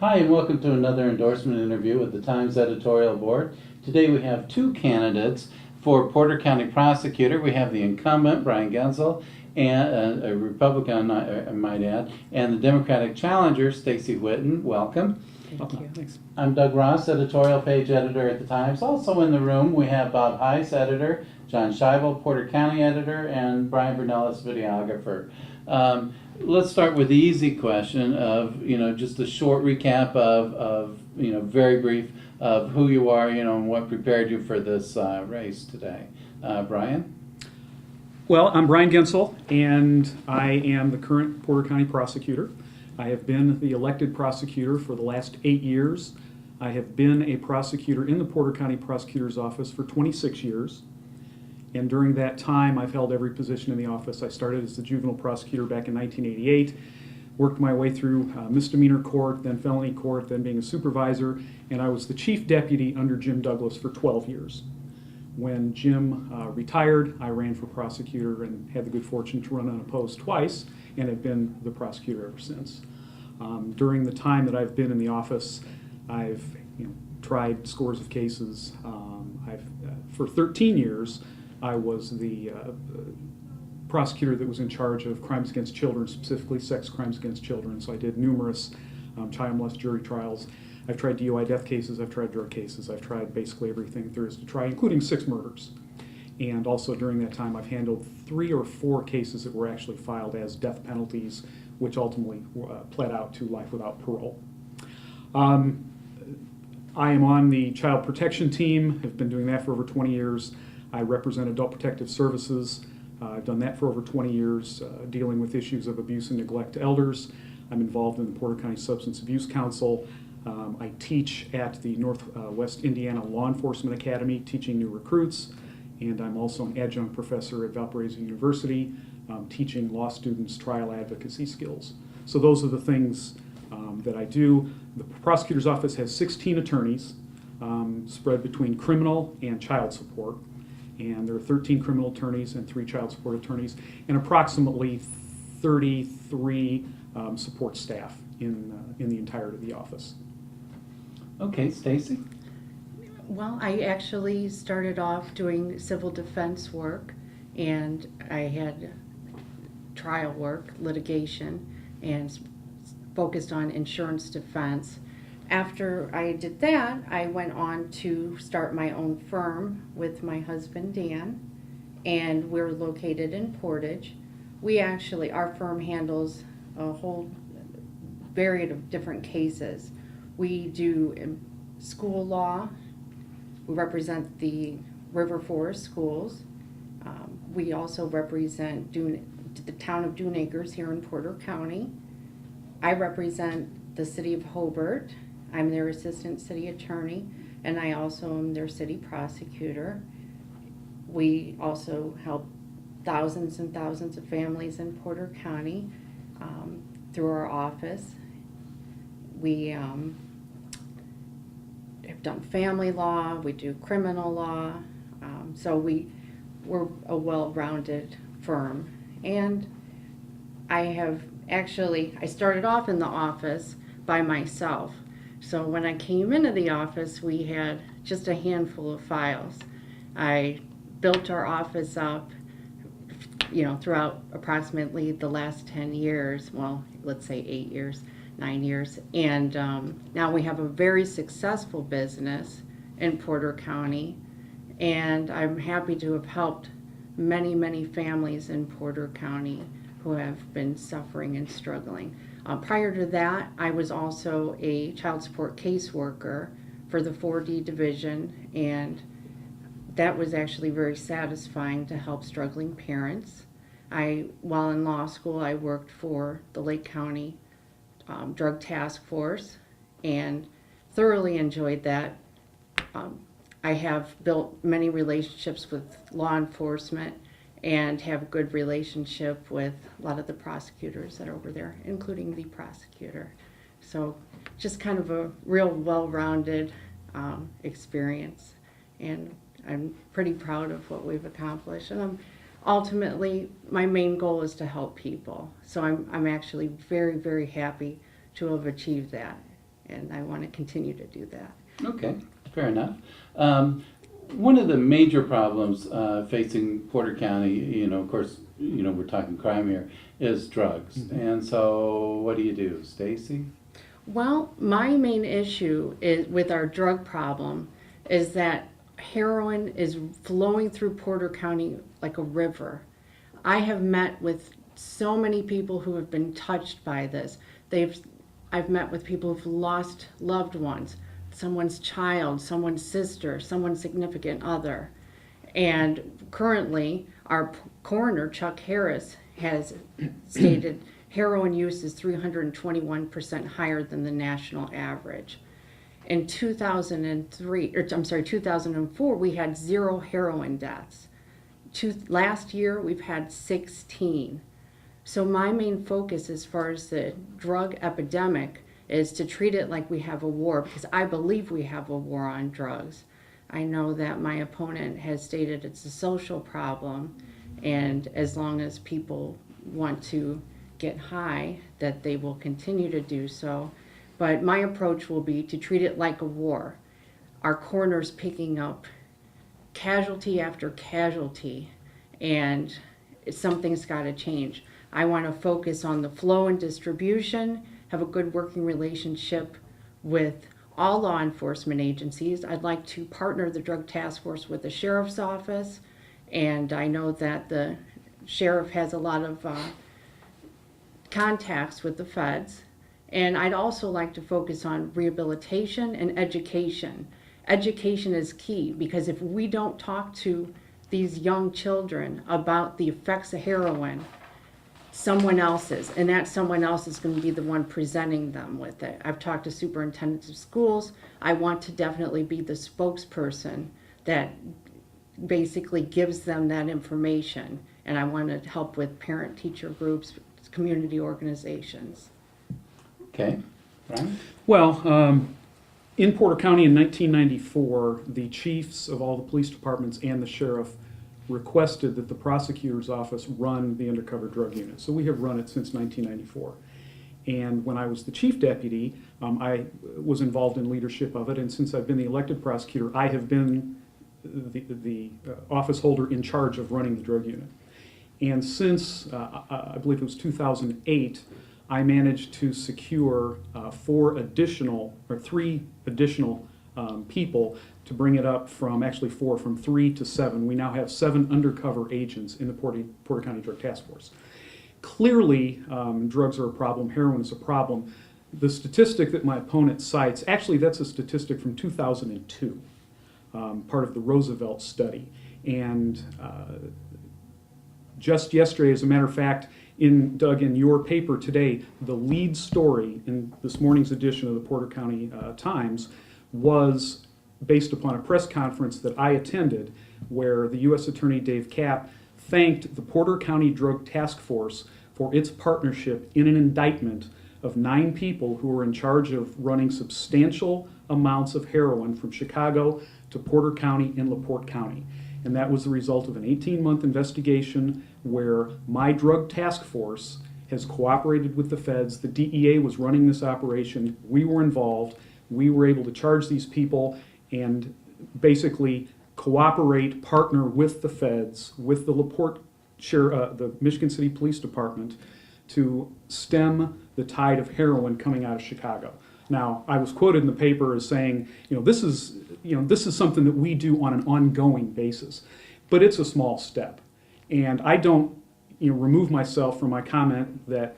Hi, and welcome to another endorsement interview with the Times Editorial Board. Today we have two candidates for Porter County Prosecutor. We have the incumbent, Brian Gensel, and a Republican, I might add, and the Democratic challenger, Stacey Whitten. Welcome. Thank you. Thanks. I'm Doug Ross, editorial page editor at the Times. Also in the room we have Bob Heiss, editor, John Scheibel, Porter County editor, and Brian Bernellis, videographer. Let's start with the easy question of, just a short recap of very brief of who you are, and what prepared you for this race today. Brian? Well, I'm Brian Gensel, and I am the current Porter County prosecutor. I have been the elected prosecutor for the last 8 years. I have been a prosecutor in the Porter County Prosecutor's Office for 26 years. And during that time, I've held every position in the office. I started as the juvenile prosecutor back in 1988, worked my way through misdemeanor court, then felony court, then being a supervisor, and I was the chief deputy under Jim Douglas for 12 years. When Jim retired, I ran for prosecutor and had the good fortune to run unopposed twice, and have been the prosecutor ever since. During the time that I've been in the office, I've tried scores of cases. For 13 years, I was the prosecutor that was in charge of crimes against children, specifically sex crimes against children. So I did numerous child molest jury trials. I've tried DUI death cases, I've tried drug cases, I've tried basically everything there is to try, including 6 murders. And also during that time, I've handled 3 or 4 cases that were actually filed as death penalties, which ultimately pled out to life without parole. I am on the child protection team, have been doing that for over 20 years. I represent Adult Protective Services. I've done that for over 20 years, dealing with issues of abuse and neglect to elders. I'm involved in the Porter County Substance Abuse Council. I teach at the Northwest Indiana Law Enforcement Academy, teaching new recruits, and I'm also an adjunct professor at Valparaiso University, teaching law students trial advocacy skills. So those are the things that I do. The prosecutor's office has 16 attorneys spread between criminal and child support. And there are 13 criminal attorneys and 3 child support attorneys, and approximately 33 support staff in the entirety of the office. Okay, Stacey? Well, I actually started off doing civil defense work, and I had trial work, litigation, and focused on insurance defense. After I did that, I went on to start my own firm with my husband, Dan, and we're located in Portage. Our firm handles a whole variety of different cases. We do school law. We represent the River Forest schools. We also represent the town of Dune Acres here in Porter County. I represent the city of Hobart. I'm their assistant city attorney, and I also am their city prosecutor. We also help thousands and thousands of families in Porter County through our office. We have done family law, we do criminal law, so we're a well-rounded firm. And I started off in the office by myself. So when I came into the office, we had just a handful of files. I built our office up, throughout approximately the last 10 years, well, let's say 8 years, 9 years. And now we have a very successful business in Porter County. And I'm happy to have helped many, many families in Porter County who have been suffering and struggling. Prior to that, I was also a child support caseworker for the 4D division, and that was actually very satisfying to help struggling parents. While in law school, I worked for the Lake County Drug Task Force and thoroughly enjoyed that. I have built many relationships with law enforcement and have a good relationship with a lot of the prosecutors that are over there, including the prosecutor. So just kind of a real well-rounded experience, and I'm pretty proud of what we've accomplished. And ultimately, my main goal is to help people. So I'm actually very, very happy to have achieved that. and I want to continue to do that. Okay, fair enough. One of the major problems facing Porter County, of course, we're talking crime here, is drugs. Mm-hmm. And so what do, Stacey? Well, my main issue is with our drug problem is that heroin is flowing through Porter County like a river. I have met with so many people who have been touched by this. I've met with people who've lost loved ones, someone's child, someone's sister, someone's significant other. And currently, our coroner, Chuck Harris, has stated heroin use is 321% higher than the national average. In 2004, we had 0 heroin deaths. Last year, we've had 16. So my main focus as far as the drug epidemic is to treat it like we have a war, because I believe we have a war on drugs. I know that my opponent has stated it's a social problem, and as long as people want to get high, that they will continue to do so. But my approach will be to treat it like a war. Our coroner's picking up casualty after casualty, and something's got to change. I want to focus on the flow and distribution, have a good working relationship with all law enforcement agencies. I'd like to partner the Drug Task Force with the Sheriff's Office, and I know that the Sheriff has a lot of contacts with the feds. And I'd also like to focus on rehabilitation and education. Education is key, because if we don't talk to these young children about the effects of heroin, someone else is, and that someone else is going to be the one presenting them with it. I've talked to superintendents of schools. I want to definitely be the spokesperson that basically gives them that information, and I want to help with parent-teacher groups, community organizations. Okay, Brian? Well, in Porter County in 1994, the chiefs of all the police departments and the sheriff requested that the prosecutor's office run the undercover drug unit. So we have run it since 1994. And when I was the chief deputy, I was involved in leadership of it. And since I've been the elected prosecutor, I have been the office holder in charge of running the drug unit. And since, I believe it was 2008, I managed to secure 3 additional people to bring it up from, actually 4, from 3 to 7. We now have 7 undercover agents in the Porter County Drug Task Force. Clearly, drugs are a problem, heroin is a problem. The statistic that my opponent cites, actually that's a statistic from 2002, part of the Roosevelt study. And just yesterday, as a matter of fact, Doug, in your paper today, the lead story in this morning's edition of the Porter County Times was based upon a press conference that I attended, where the U.S. Attorney Dave Kapp thanked the Porter County Drug Task Force for its partnership in an indictment of 9 people who were in charge of running substantial amounts of heroin from Chicago to Porter County and LaPorte County. And that was the result of an 18-month investigation where my drug task force has cooperated with the feds. The DEA was running this operation. We were involved. We were able to charge these people and basically cooperate, partner with the feds, with the LaPorte the Michigan City Police Department, to stem the tide of heroin coming out of Chicago. Now, I was quoted in the paper as saying, this is something that we do on an ongoing basis, but it's a small step. And I don't, remove myself from my comment that,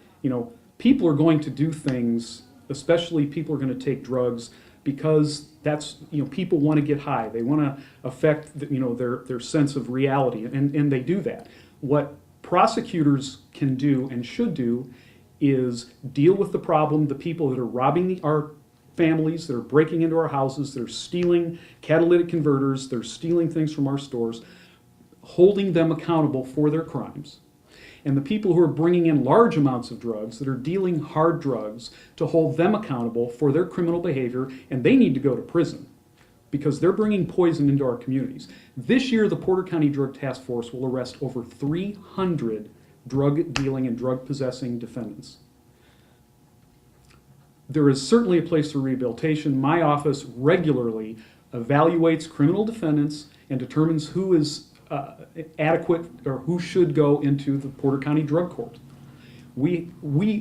people are going to do things, especially people are going to take drugs because that's, people want to get high. They want to affect, their sense of reality, and they do that. What prosecutors can do and should do is deal with the problem, the people that are robbing our families, that are breaking into our houses, that are stealing catalytic converters, they're stealing things from our stores, holding them accountable for their crimes. And the people who are bringing in large amounts of drugs, that are dealing hard drugs, to hold them accountable for their criminal behavior, and they need to go to prison because they're bringing poison into our communities. This year, the Porter County Drug Task Force will arrest over 300 drug dealing and drug possessing defendants. there is certainly a place for rehabilitation. My office regularly evaluates criminal defendants and determines who is adequate or who should go into the Porter County Drug Court. We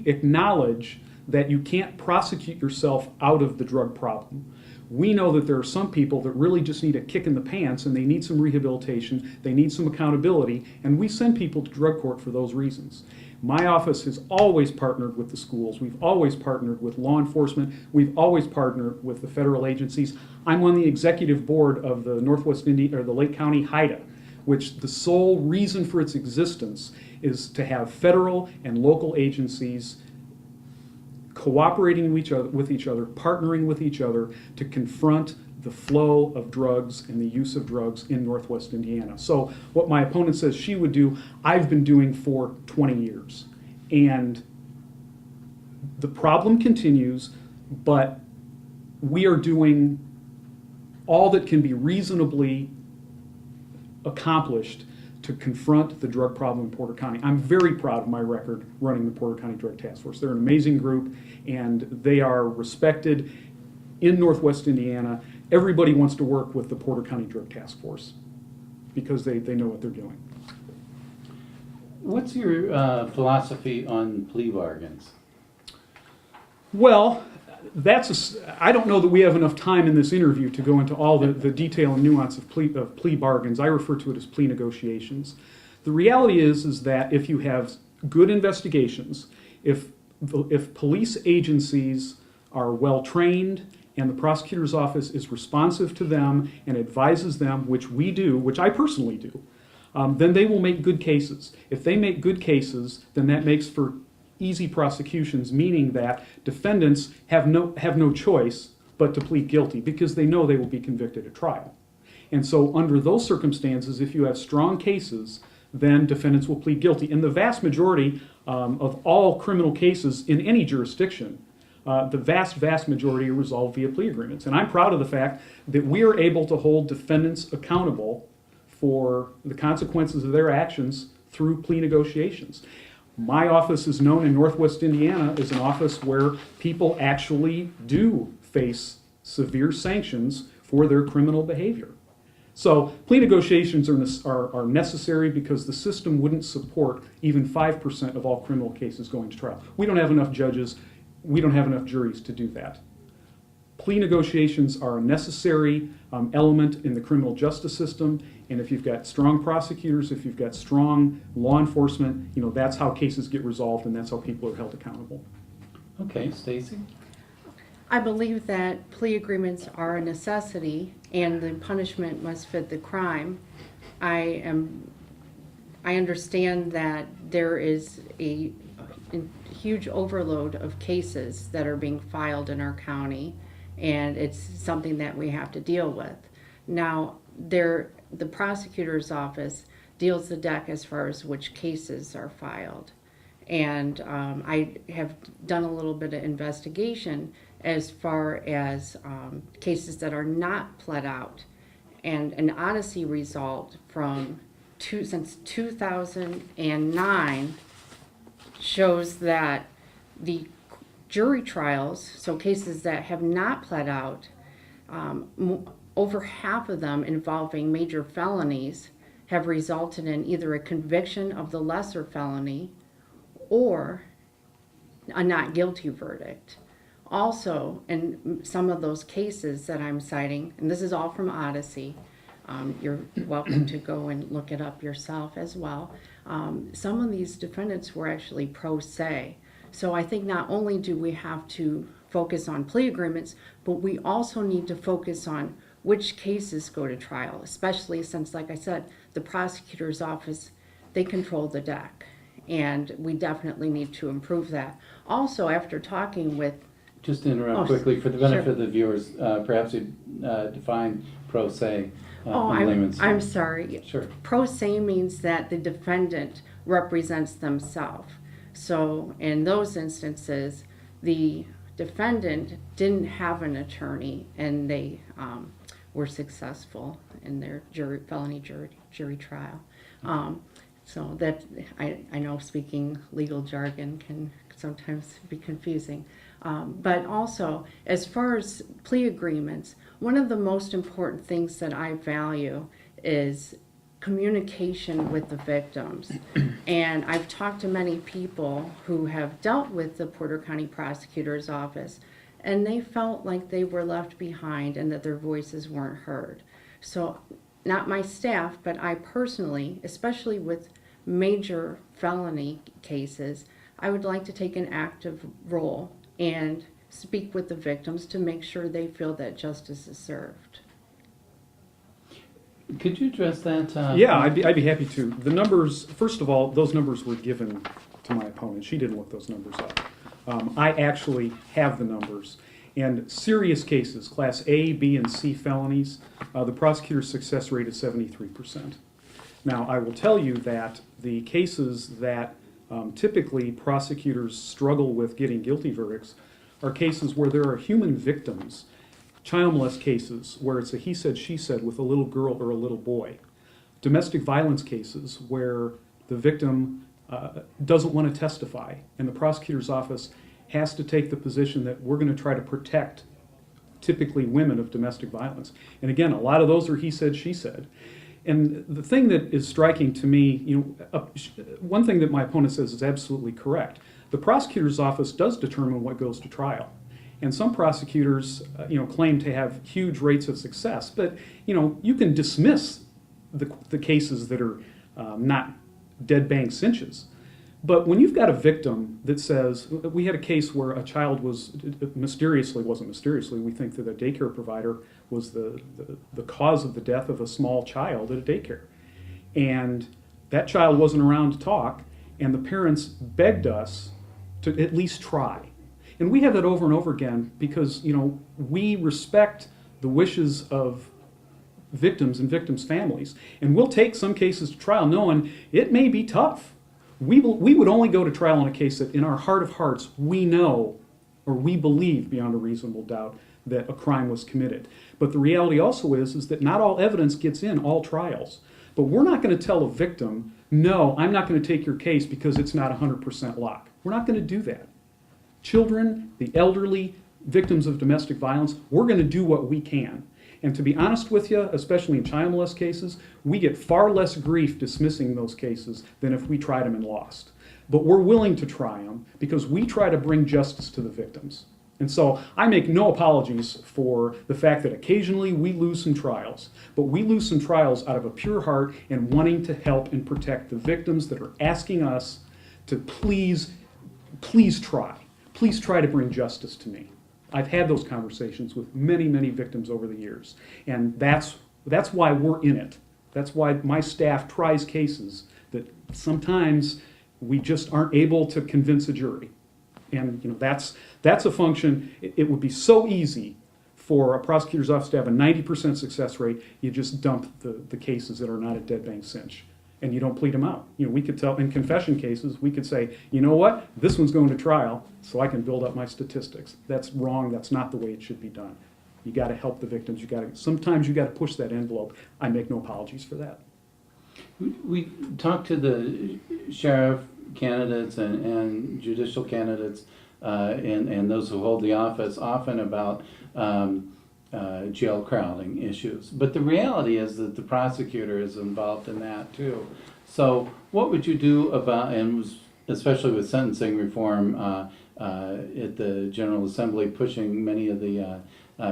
acknowledge that you can't prosecute yourself out of the drug problem. We know that there are some people that really just need a kick in the pants and they need some rehabilitation, they need some accountability, and we send people to drug court for those reasons. My office has always partnered with the schools. We've always partnered with law enforcement. We've always partnered with the federal agencies. I'm on the executive board of the the Lake County HIDA, which the sole reason for its existence is to have federal and local agencies cooperating with each other, partnering with each other to confront the flow of drugs and the use of drugs in Northwest Indiana. So what my opponent says she would do, I've been doing for 20 years. And the problem continues, but we are doing all that can be reasonably accomplished to confront the drug problem in Porter County. I'm very proud of my record running the Porter County Drug Task Force. They're an amazing group, and they are respected in Northwest Indiana. Everybody wants to work with the Porter County Drug Task Force because they know what they're doing. What's your philosophy on plea bargains? Well, I don't know that we have enough time in this interview to go into all the detail and nuance of plea bargains. I refer to it as plea negotiations. The reality is that if you have good investigations, if police agencies are well trained and the prosecutor's office is responsive to them and advises them, which we do, which I personally do, then they will make good cases. If they make good cases, then that makes for easy prosecutions, meaning that defendants have no choice but to plead guilty because they know they will be convicted at trial. And so under those circumstances, if you have strong cases, then defendants will plead guilty. And the vast majority of all criminal cases in any jurisdiction, the vast majority are resolved via plea agreements. And I'm proud of the fact that we are able to hold defendants accountable for the consequences of their actions through plea negotiations. My office is known in Northwest Indiana as an office where people actually do face severe sanctions for their criminal behavior. So plea negotiations are necessary because the system wouldn't support even 5% of all criminal cases going to trial. We don't have enough judges, we don't have enough juries to do that. Plea negotiations are a necessary element in the criminal justice system, and if you've got strong prosecutors, if you've got strong law enforcement, that's how cases get resolved and that's how people are held accountable. Okay, Stacey? I believe that plea agreements are a necessity and the punishment must fit the crime. I understand that there is a huge overload of cases that are being filed in our county, and it's something that we have to deal with. Now, the prosecutor's office deals the deck as far as which cases are filed. And I have done a little bit of investigation as far as cases that are not pled out. And an Odyssey result since 2009 shows that the jury trials, so cases that have not pled out, over half of them involving major felonies have resulted in either a conviction of the lesser felony or a not guilty verdict. Also, in some of those cases that I'm citing, and this is all from Odyssey, you're welcome to go and look it up yourself as well. Some of these defendants were actually pro se. So I think not only do we have to focus on plea agreements, but we also need to focus on which cases go to trial, especially since, like I said, the prosecutor's office, they control the deck. And we definitely need to improve that. Also, after talking with... Just to interrupt quickly, for the benefit sure. of the viewers, perhaps you define pro se in layman's I'm terms. sorry. Sure. Pro se means that the defendant represents themselves. So in those instances, the defendant didn't have an attorney and they were successful in their felony jury trial. So that I know speaking legal jargon can sometimes be confusing. But also, as far as plea agreements, one of the most important things that I value is communication with the victims. And I've talked to many people who have dealt with the Porter County Prosecutor's Office, and they felt like they were left behind and that their voices weren't heard. So, not my staff, but I personally, especially with major felony cases, I would like to take an active role and speak with the victims to make sure they feel that justice is served. Could you address that? Yeah, I'd be happy to. The numbers, first of all, those numbers were given to my opponent. She didn't look those numbers up. I actually have the numbers. And serious cases, Class A, B, and C felonies, the prosecutor's success rate is 73%. Now, I will tell you that the cases that typically prosecutors struggle with getting guilty verdicts are cases where there are human victims, child molest cases where it's a he said, she said with a little girl or a little boy, domestic violence cases where the victim doesn't want to testify, and the prosecutor's office has to take the position that we're going to try to protect typically women of domestic violence. And again, a lot of those are he said, she said. And the thing that is striking to me, one thing that my opponent says is absolutely correct. The prosecutor's office does determine what goes to trial. And some prosecutors, claim to have huge rates of success. But, you can dismiss the cases that are not dead bang cinches. But when you've got a victim that says, we had a case where a child wasn't mysteriously, we think that a daycare provider was the cause of the death of a small child at a daycare. And that child wasn't around to talk, and the parents begged us to at least try. And we have that over and over again because, we respect the wishes of victims and victims' families. And we'll take some cases to trial knowing it may be tough. We would only go to trial on a case that in our heart of hearts we know or we believe beyond a reasonable doubt that a crime was committed. But the reality also is that not all evidence gets in all trials. But we're not going to tell a victim, no, I'm not going to take your case because it's not 100% lock. We're not going to do that. Children, the elderly, victims of domestic violence, we're going to do what we can. And to be honest with you, especially in child molest cases, we get far less grief dismissing those cases than if we tried them and lost. But we're willing to try them because we try to bring justice to the victims. And so I make no apologies for the fact that occasionally we lose some trials, but we lose some trials out of a pure heart and wanting to help and protect the victims that are asking us to please try. Please try to bring justice to me. I've had those conversations with many, many victims over the years, and that's why we're in it. That's why my staff tries cases that sometimes we just aren't able to convince a jury. And that's a function. It would be so easy for a prosecutor's office to have a 90% success rate. You just dump the cases that are not a dead bang cinch, and you don't plead them out. We could tell in confession cases, we could say, you know what, this one's going to trial, so I can build up my statistics. That's wrong. That's not the way it should be done. You got to help the victims. Sometimes you got to push that envelope. I make no apologies for that. We talked to the sheriff candidates and judicial candidates and those who hold the office often about jail crowding issues. But the reality is that the prosecutor is involved in that too. So what would you do about, and especially with sentencing reform at the General Assembly pushing many of the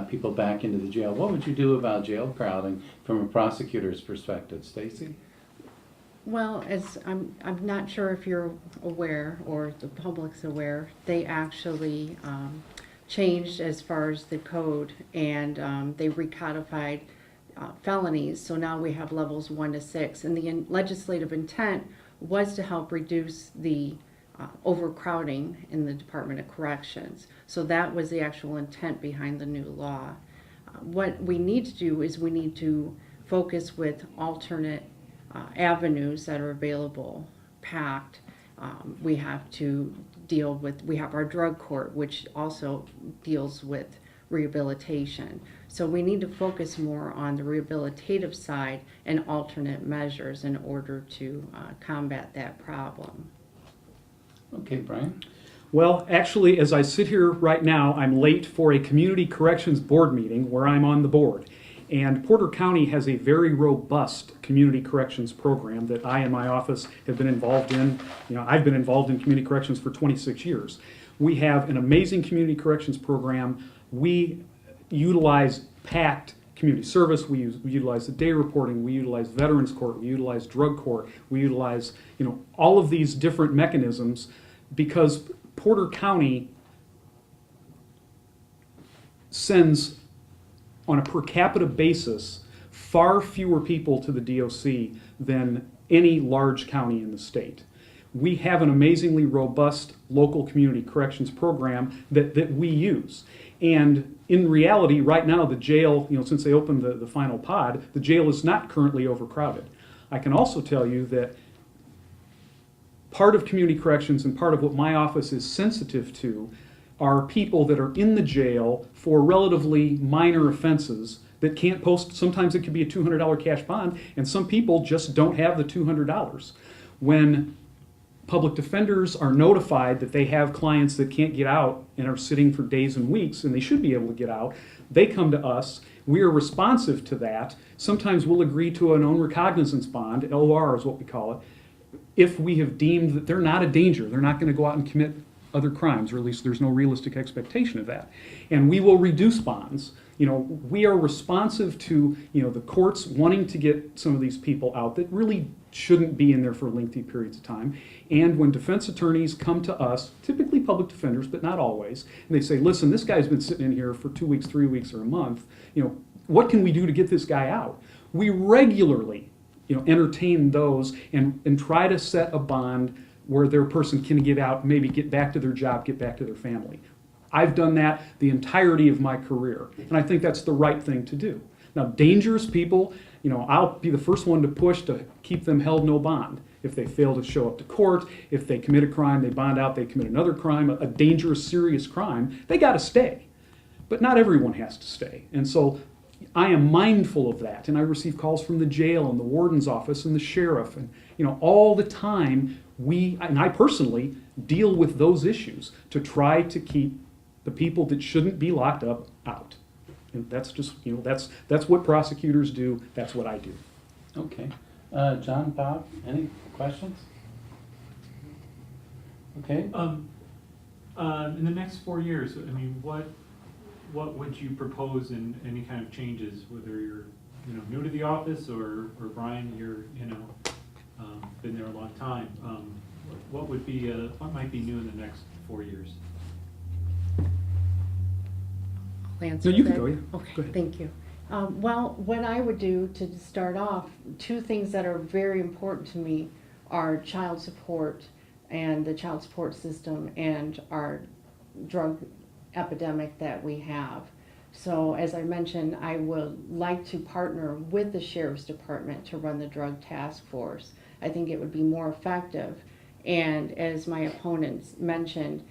people back into the jail, what would you do about jail crowding from a prosecutor's perspective, Stacey? Well, as I'm not sure if you're aware or the public's aware, they actually changed as far as the code, and they recodified felonies. So now we have levels 1 to 6, and the legislative intent was to help reduce the overcrowding in the Department of Corrections. So that was the actual intent behind the new law. What we need to do is we need to focus with alternate avenues that are available, packed. We have to deal with, we have our drug court, which also deals with rehabilitation. So we need to focus more on the rehabilitative side and alternate measures in order to combat that problem. Okay, Brian? Well, actually, as I sit here right now, I'm late for a Community Corrections Board meeting where I'm on the board. And Porter County has a very robust community corrections program that I and my office have been involved in. I've been involved in community corrections for 26 years. We have an amazing community corrections program. We utilize PACT community service, we utilize the day reporting, we utilize veterans court, we utilize drug court, we utilize all of these different mechanisms because Porter County sends on a per capita basis far fewer people to the DOC than any large county in the state. We have an amazingly robust local community corrections program that we use. And in reality, right now, the jail, since they opened the final pod, the jail is not currently overcrowded. I can also tell you that part of community corrections and part of what my office is sensitive to are people that are in the jail for relatively minor offenses that can't post. Sometimes it could be a $200 cash bond, and some people just don't have the $200. When public defenders are notified that they have clients that can't get out and are sitting for days and weeks, and they should be able to get out, they come to us. We are responsive to that. Sometimes we'll agree to an own recognizance bond, LOR is what we call it, if we have deemed that they're not a danger. They're not going to go out and commit other crimes, or at least there's no realistic expectation of that. And we will reduce bonds. We are responsive to the courts wanting to get some of these people out that really shouldn't be in there for lengthy periods of time. And when defense attorneys come to us, typically public defenders, but not always, and they say, listen, this guy's been sitting in here for 2 weeks, 3 weeks, or a month, what can we do to get this guy out? We regularly entertain those and try to set a bond where their person can get out, maybe get back to their job, get back to their family. I've done that the entirety of my career, and I think that's the right thing to do. Now, dangerous people, I'll be the first one to push to keep them held no bond. If they fail to show up to court, if they commit a crime, they bond out, they commit another crime, a dangerous, serious crime, they got to stay. But not everyone has to stay. And so I am mindful of that, and I receive calls from the jail and the warden's office and the sheriff, and all the time and I personally deal with those issues to try to keep the people that shouldn't be locked up out. And that's just, that's what prosecutors do, that's what I do. Okay. John, Bob, any questions? Okay. In the next 4 years, what would you propose in any kind of changes, whether you're new to the office or Brian, you're been there a long time? What might be new in the next 4 years? I'll answer No, you can that. go, yeah. Okay, Go ahead. thank you. Well, what I would do to start off, 2 things that are very important to me are child support and the child support system and our drug epidemic that we have. So as I mentioned, I would like to partner with the Sheriff's Department to run the drug task force. I think it would be more effective. And as my opponent mentioned,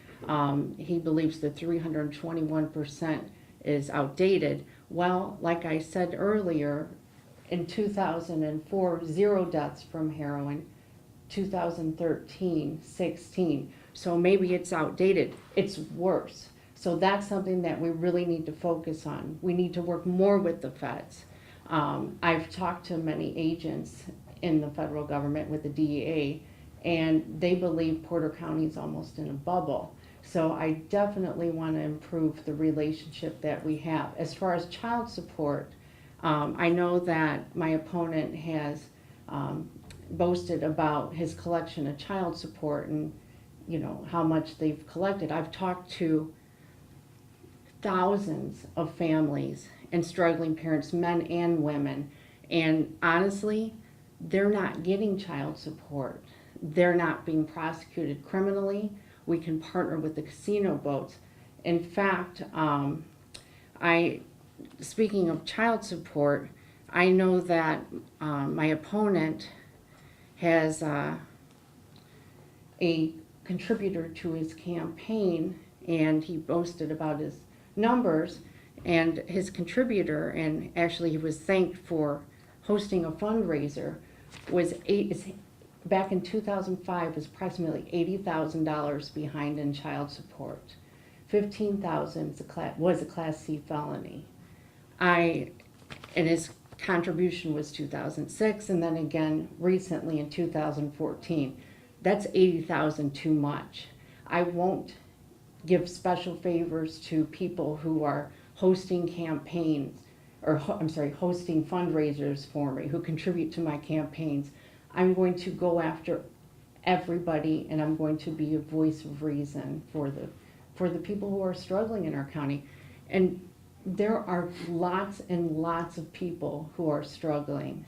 he believes the 321% is outdated. Well, like I said earlier, in 2004, 0 deaths from heroin, 2013, 16. So maybe it's outdated. It's worse. So that's something that we really need to focus on. We need to work more with the feds. I've talked to many agents in the federal government with the DEA, and they believe Porter County is almost in a bubble. So I definitely want to improve the relationship that we have. As far as child support, I know that my opponent has boasted about his collection of child support and how much they've collected. I've talked to thousands of families and struggling parents, men and women, and honestly, they're not getting child support. They're not being prosecuted criminally. We can partner with the casino boats. In fact, speaking of child support, I know that my opponent has a contributor to his campaign, and he boasted about his numbers, and his contributor, and actually he was thanked for hosting a fundraiser, is back in 2005 was approximately $80,000 behind in child support. 15,000 was a Class C felony. And his contribution was 2006, and then again recently in 2014. That's 80,000 too much. I won't give special favors to people who are hosting campaigns, or hosting fundraisers for me, who contribute to my campaigns. I'm going to go after everybody, and I'm going to be a voice of reason for the people who are struggling in our county. And there are lots and lots of people who are struggling,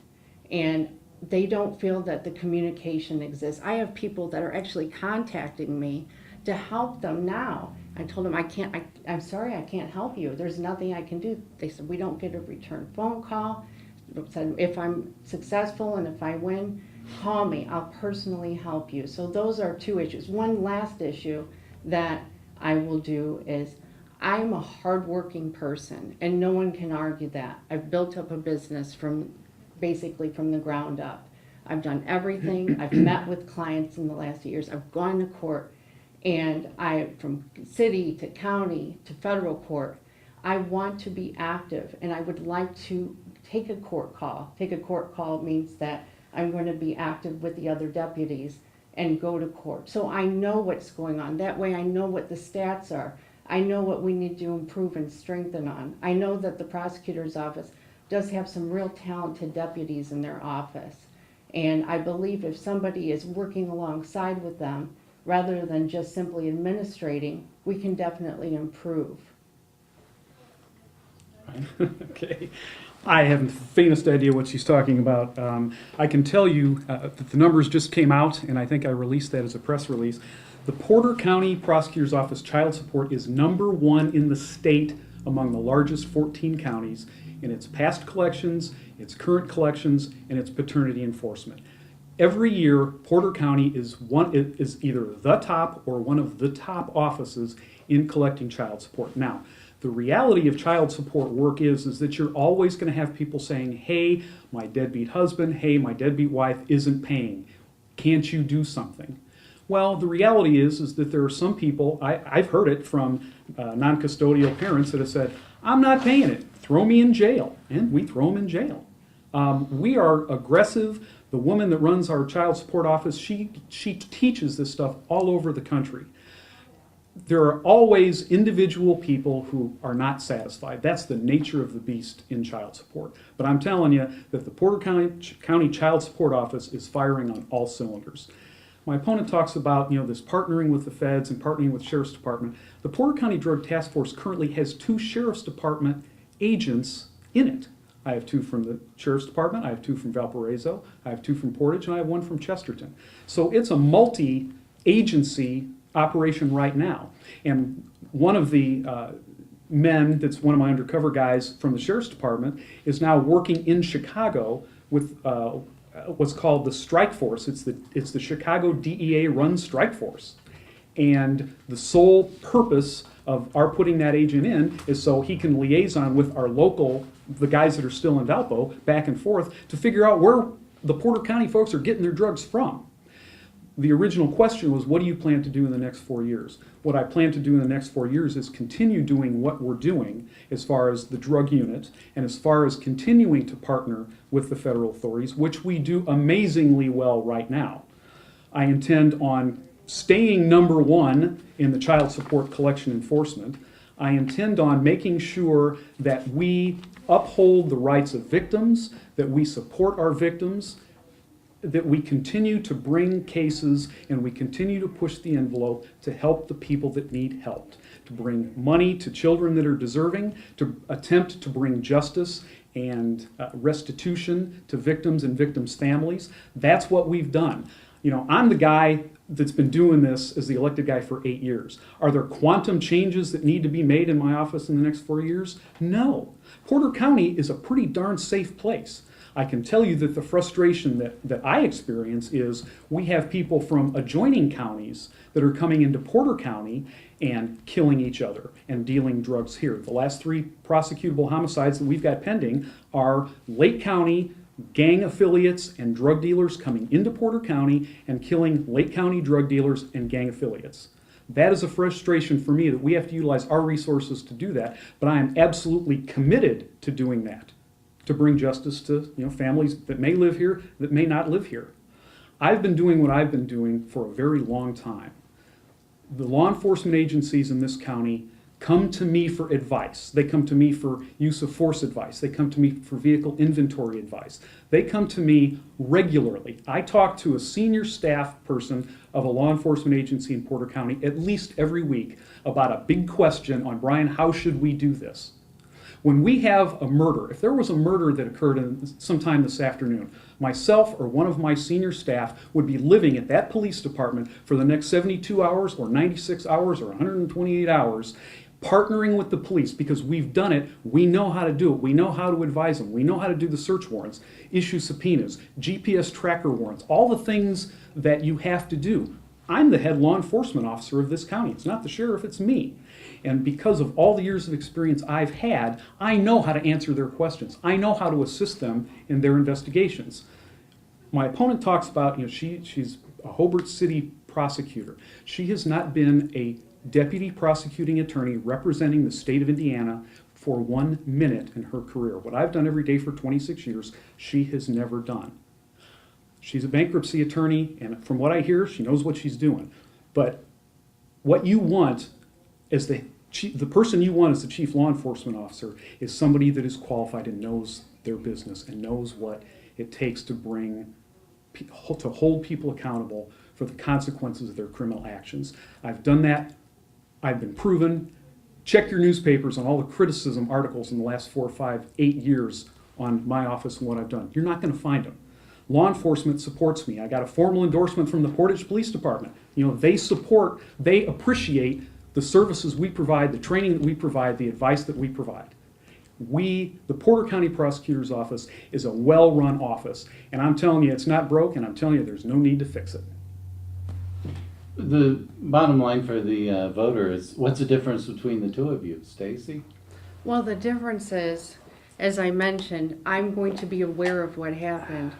and they don't feel that the communication exists. I have people that are actually contacting me to help them now. I told them, I'm sorry, I can't help you. There's nothing I can do. They said, we don't get a return phone call. They said, if I'm successful and if I win, call me. I'll personally help you. So those are two issues. One last issue that I will do is, I'm a hardworking person, and no one can argue that. I've built up a business basically from the ground up. I've done everything. I've met with clients in the last few years. I've gone to court, and from city to county to federal court. I want to be active, and I would like to take a court call. Take a court call means that I'm going to be active with the other deputies and go to court. So I know what's going on. That way I know what the stats are. I know what we need to improve and strengthen on. I know that the prosecutor's office does have some real talented deputies in their office. And I believe if somebody is working alongside with them, rather than just simply administrating, we can definitely improve. Okay. I haven't the faintest idea what she's talking about. I can tell you that the numbers just came out, and I think I released that as a press release. The Porter County Prosecutor's Office child support is #1 in the state among the largest 14 counties in its past collections, its current collections, and its paternity enforcement. Every year, Porter County is either the top or one of the top offices in collecting child support. Now, the reality of child support work is that you're always going to have people saying, hey, my deadbeat husband, hey, my deadbeat wife isn't paying. Can't you do something? Well, the reality is that there are some people, I've heard it from non-custodial parents that have said, I'm not paying it, throw me in jail, and we throw them in jail. We are aggressive. The woman that runs our child support office, she teaches this stuff all over the country. There are always individual people who are not satisfied. That's the nature of the beast in child support. But I'm telling you that the Porter County Child Support Office is firing on all cylinders. My opponent talks about this partnering with the feds and partnering with the Sheriff's Department. The Porter County Drug Task Force currently has 2 Sheriff's Department agents in it. I have 2 from the Sheriff's Department, I have 2 from Valparaiso, I have 2 from Portage, and I have 1 from Chesterton. So it's a multi-agency operation right now. And one of the men that's one of my undercover guys from the Sheriff's Department is now working in Chicago with what's called the Strike Force. It's the Chicago DEA run Strike Force. And the sole purpose of our putting that agent in is so he can liaison with our local, the guys that are still in Valpo, back and forth to figure out where the Porter County folks are getting their drugs from. The original question was, what do you plan to do in the next 4 years? What I plan to do in the next 4 years is continue doing what we're doing as far as the drug unit and as far as continuing to partner with the federal authorities, which we do amazingly well right now. I intend on staying #1 in the child support collection enforcement. I intend on making sure that we uphold the rights of victims, that we support our victims, that we continue to bring cases and we continue to push the envelope to help the people that need help, to bring money to children that are deserving, to attempt to bring justice and restitution to victims and victims' families. That's what we've done. I'm the guy that's been doing this as the elected guy for 8 years. Are there quantum changes that need to be made in my office in the next 4 years? No. Porter County is a pretty darn safe place. I can tell you that the frustration that I experience is we have people from adjoining counties that are coming into Porter County and killing each other and dealing drugs here. The last 3 prosecutable homicides that we've got pending are Lake County, gang affiliates and drug dealers coming into Porter County and killing Lake County drug dealers and gang affiliates. That is a frustration for me that we have to utilize our resources to do that, but I am absolutely committed to doing that, to bring justice to families that may live here, that may not live here. I've been doing what I've been doing for a very long time. The law enforcement agencies in this county come to me for advice. They come to me for use of force advice. They come to me for vehicle inventory advice. They come to me regularly. I talk to a senior staff person of a law enforcement agency in Porter County at least every week about a big question on, Brian, how should we do this? When we have a murder, if there was a murder that occurred sometime this afternoon, myself or one of my senior staff would be living at that police department for the next 72 hours or 96 hours or 128 hours, partnering with the police because we've done it, we know how to do it, we know how to advise them, we know how to do the search warrants, issue subpoenas, GPS tracker warrants, all the things that you have to do. I'm the head law enforcement officer of this county. It's not the sheriff, it's me. And because of all the years of experience I've had, I know how to answer their questions. I know how to assist them in their investigations. My opponent talks about, she's a Hobart City prosecutor. She has not been a deputy prosecuting attorney representing the state of Indiana for 1 minute in her career. What I've done every day for 26 years, she has never done. She's a bankruptcy attorney, and from what I hear, she knows what she's doing. But what you want as the person you want as the chief law enforcement officer is somebody that is qualified and knows their business and knows what it takes to hold people accountable for the consequences of their criminal actions. I've done that. I've been proven. Check your newspapers on all the criticism articles in the last 4, 5, 8 years on my office and what I've done. You're not going to find them. Law enforcement supports me. I got a formal endorsement from the Portage Police Department. They appreciate the services we provide, the training that we provide, the advice that we provide. The Porter County Prosecutor's Office is a well-run office, and I'm telling you it's not broke, and I'm telling you there's no need to fix it. The bottom line for the voter is, what's the difference between the two of you, Stacey? Well, the difference is, as I mentioned, I'm going to be aware of what happened.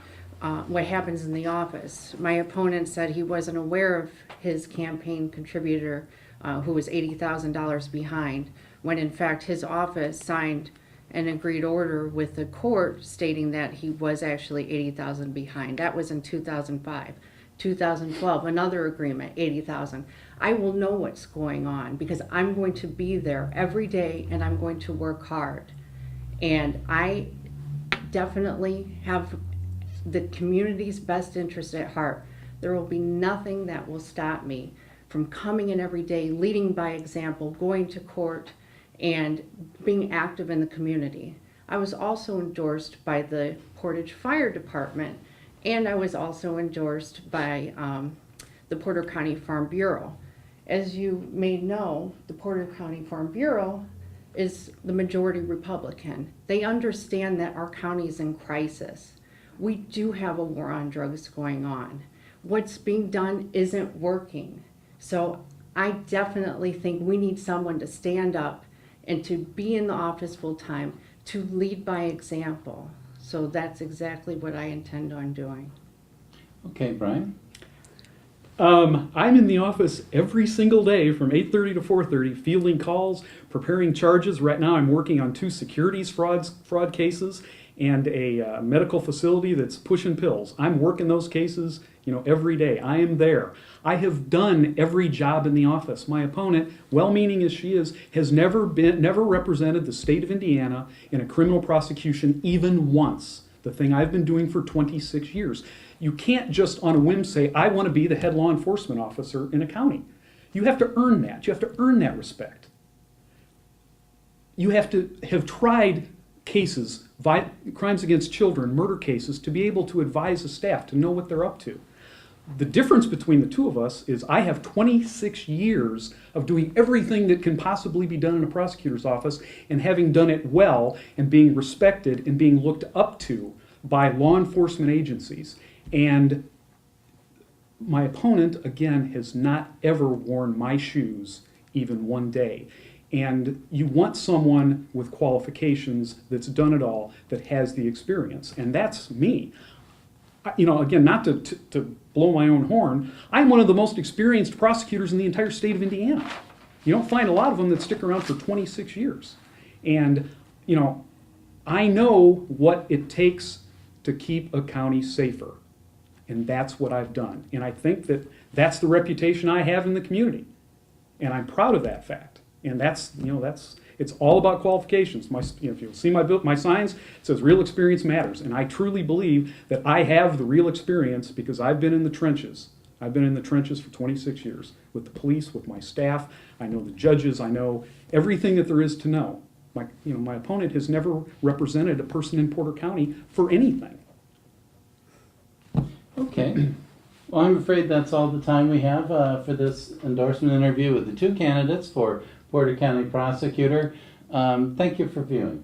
What happens in the office. My opponent said he wasn't aware of his campaign contributor who was $80,000 behind, when in fact his office signed an agreed order with the court stating that he was actually $80,000 behind. That was in 2005. 2012, another agreement, $80,000. I will know what's going on because I'm going to be there every day and I'm going to work hard. And I definitely have the community's best interest at heart. There will be nothing that will stop me from coming in every day, leading by example, going to court, and being active in the community. I was also endorsed by the Portage Fire Department, and I was also endorsed by the Porter County Farm Bureau. As you may know, the Porter County Farm Bureau is the majority Republican. They understand that our county is in crisis. We do have a war on drugs going on. What's being done isn't working. So I definitely think we need someone to stand up and to be in the office full time, to lead by example. So that's exactly what I intend on doing. Okay, Brian? I'm in the office every single day from 8:30 to 4:30, fielding calls, preparing charges. Right now I'm working on 2 securities fraud cases and a medical facility that's pushing pills. I'm working those cases, every day. I am there. I have done every job in the office. My opponent, well-meaning as she is, has never represented the state of Indiana in a criminal prosecution even once. The thing I've been doing for 26 years. You can't just on a whim say, I want to be the head law enforcement officer in a county. You have to earn that. You have to earn that respect. You have to have tried cases, crimes against children, murder cases, to be able to advise the staff, to know what they're up to. The difference between the two of us is I have 26 years of doing everything that can possibly be done in a prosecutor's office and having done it well and being respected and being looked up to by law enforcement agencies. And my opponent, again, has not ever worn my shoes even one day. And you want someone with qualifications that's done it all, that has the experience. And that's me. Again, not to blow my own horn, I'm one of the most experienced prosecutors in the entire state of Indiana. You don't find a lot of them that stick around for 26 years. And, I know what it takes to keep a county safer. And that's what I've done. And I think that that's the reputation I have in the community. And I'm proud of that fact. And it's all about qualifications. If you'll see my signs, it says real experience matters. And I truly believe that I have the real experience because I've been in the trenches. I've been in the trenches for 26 years with the police, with my staff. I know the judges. I know everything that there is to know. My opponent has never represented a person in Porter County for anything. Okay. Well, I'm afraid that's all the time we have for this endorsement interview with the two candidates for Porter County Prosecutor. Thank you for viewing.